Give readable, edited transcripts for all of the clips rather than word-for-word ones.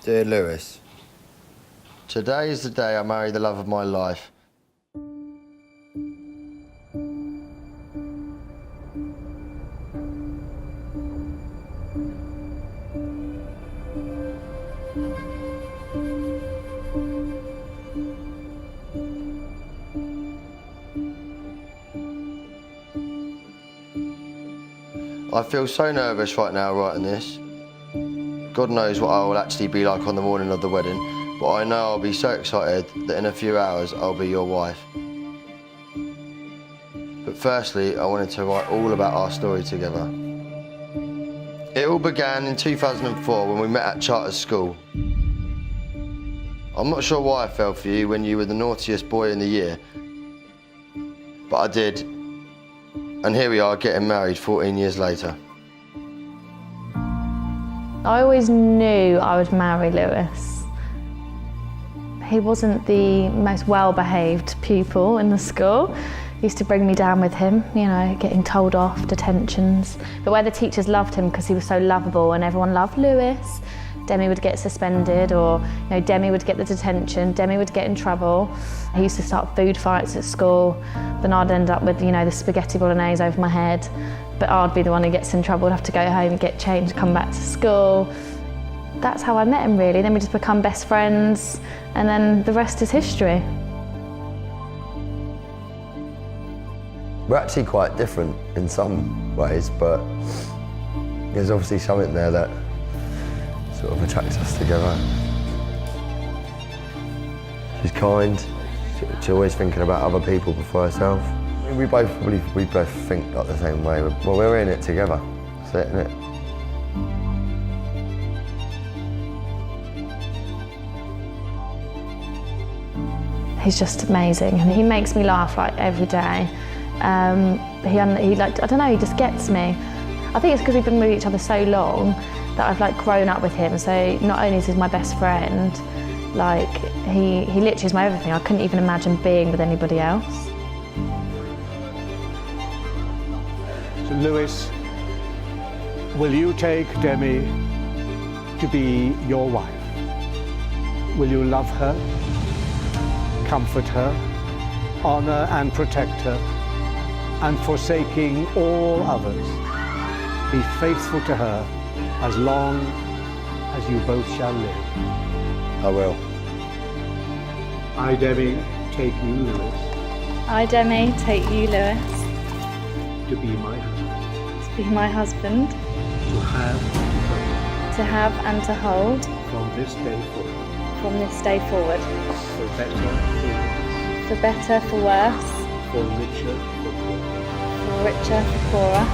Dear Lewis, today is the day I marry the love of my life. I feel so nervous right now writing this. God knows what I will actually be like on the morning of the wedding, but I know I'll be so excited that in a few hours I'll be your wife. But firstly, I wanted to write all about our story together. It all began in 2004 when we met at charter school. I'm not sure why I fell for you when you were the naughtiest boy in the year, but I did. And here we are getting married 14 years later. I always knew I would marry Lewis. He wasn't the most well-behaved pupil in the school. He used to bring me down with him, you know, getting told off, detentions. But where the teachers loved him because he was so lovable and everyone loved Lewis, Demi would get suspended, or you know, Demi would get the detention, Demi would get in trouble. He used to start food fights at school. Then I'd end up with, you know, the spaghetti bolognese over my head. But I'd be the one who gets in trouble, I'd have to go home, get changed, come back to school. That's how I met him, really. Then we just become best friends, and then the rest is history. We're actually quite different in some ways, but there's obviously something there that sort of attracts us together. She's kind, she's always thinking about other people before herself. I mean, we both think like the same way. Well, we're in it together. That's it, isn't it? He's just amazing, and he makes me laugh like every day. He like, I don't know, he just gets me. I think it's because we've been with each other so long that I've like grown up with him. So not only is he my best friend, like he literally is my everything. I couldn't even imagine being with anybody else. So Lewis, will you take Demi to be your wife? Will you love her, comfort her, honour and protect her, and forsaking all others, be faithful to her as long as you both shall live? I will. I, Demi, take you, Lewis, I, Demi, take you, Lewis, to be my husband, to be my husband, to have and to hold from this day forward, from this day forward, for better, for better, for worse, for richer, for poorer, for richer, for poorer,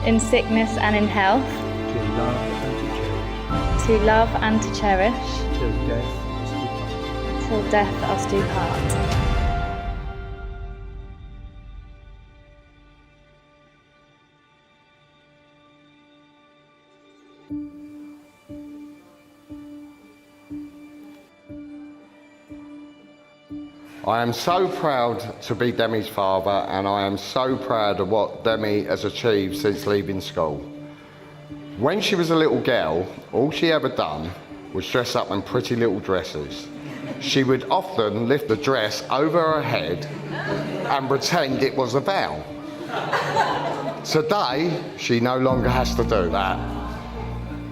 in sickness and in health, to love and to cherish, to love and to cherish, till death us do part. till death us do part. I am so proud to be Demi's father, and I am so proud of what Demi has achieved since leaving school. When she was a little girl, all she ever done was dress up in pretty little dresses. She would often lift the dress over her head and pretend it was a veil. Today, she no longer has to do that.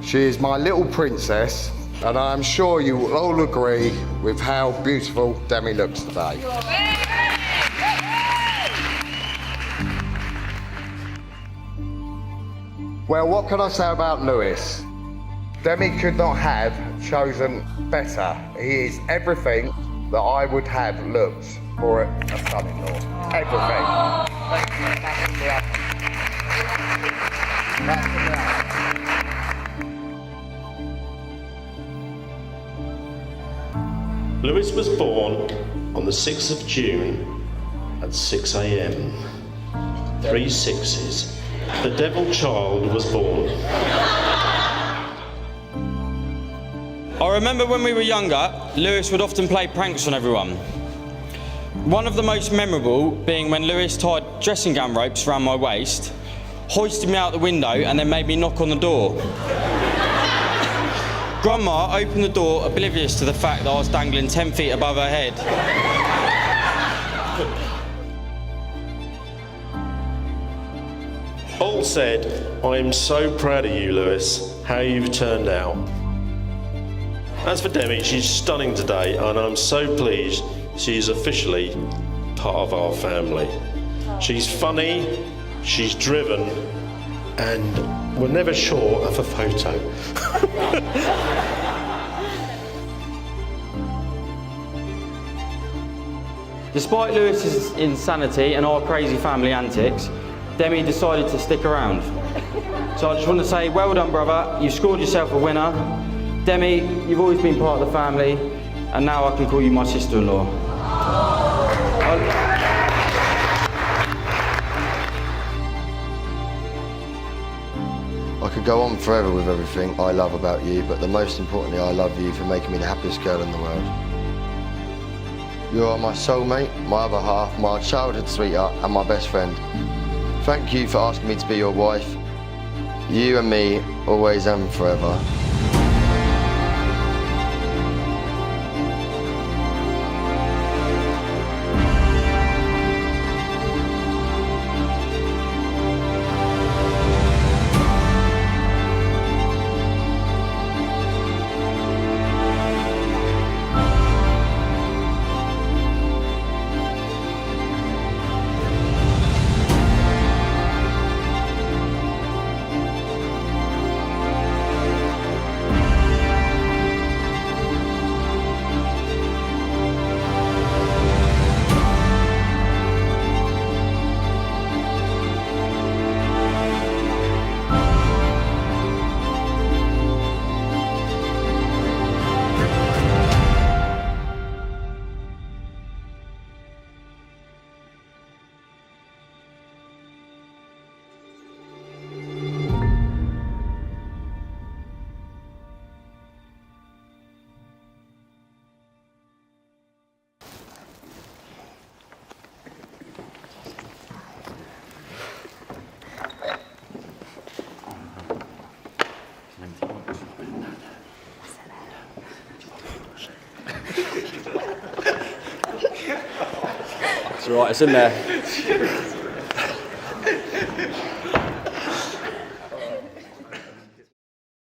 She is my little princess, and I am sure you will all agree with how beautiful Demi looks today. Well, what can I say about Lewis? Demi could not have chosen better. He is everything that I would have looked for a son-in-law. Everything. Lewis was born on the 6th of June at 6 a.m. 3 sixes. The devil child was born. I remember when we were younger, Lewis would often play pranks on everyone. One of the most memorable being when Lewis tied dressing gown ropes around my waist, hoisted me out the window and then made me knock on the door. Grandma opened the door oblivious to the fact that I was dangling 10 feet above her head. Paul said, "I am so proud of you, Lewis, how you've turned out." As for Demi, she's stunning today, and I'm so pleased she's officially part of our family. She's funny, she's driven, and we're never short of a photo. Despite Lewis's insanity and our crazy family antics, Demi decided to stick around. So I just want to say, well done, brother. You scored yourself a winner. Demi, you've always been part of the family, and now I can call you my sister-in-law. I could go on forever with everything I love about you, but the most importantly, I love you for making me the happiest girl in the world. You are my soulmate, my other half, my childhood sweetheart, and my best friend. Thank you for asking me to be your wife. You and me, always and forever. It's all right, it's in there.